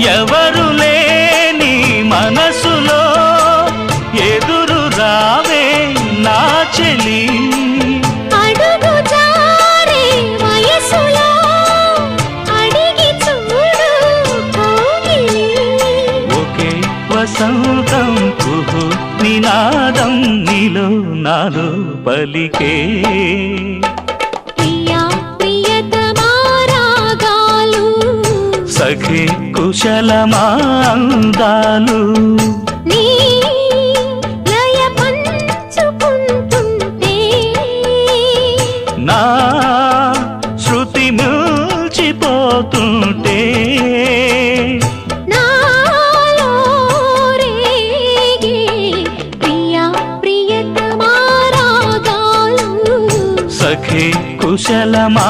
ఎవరు లేని మనసులో ఎదురు రావే నా చెలి అడుగు జారే వయసులో అడిగి చూడు కోగిలి ఒకే వసంతం కుహు నినాదం నీలో నాలో పలికే ప్రియా ప్రియతమా రాగాలు సఖి కుశలమా అందాలు నీ లయ పంచుకుంటుంటే నా శృతి మిల్చిపోతుంటే నాలో రేగే ప్రియా ప్రియతమా రాగాలు సఖి కుశలమా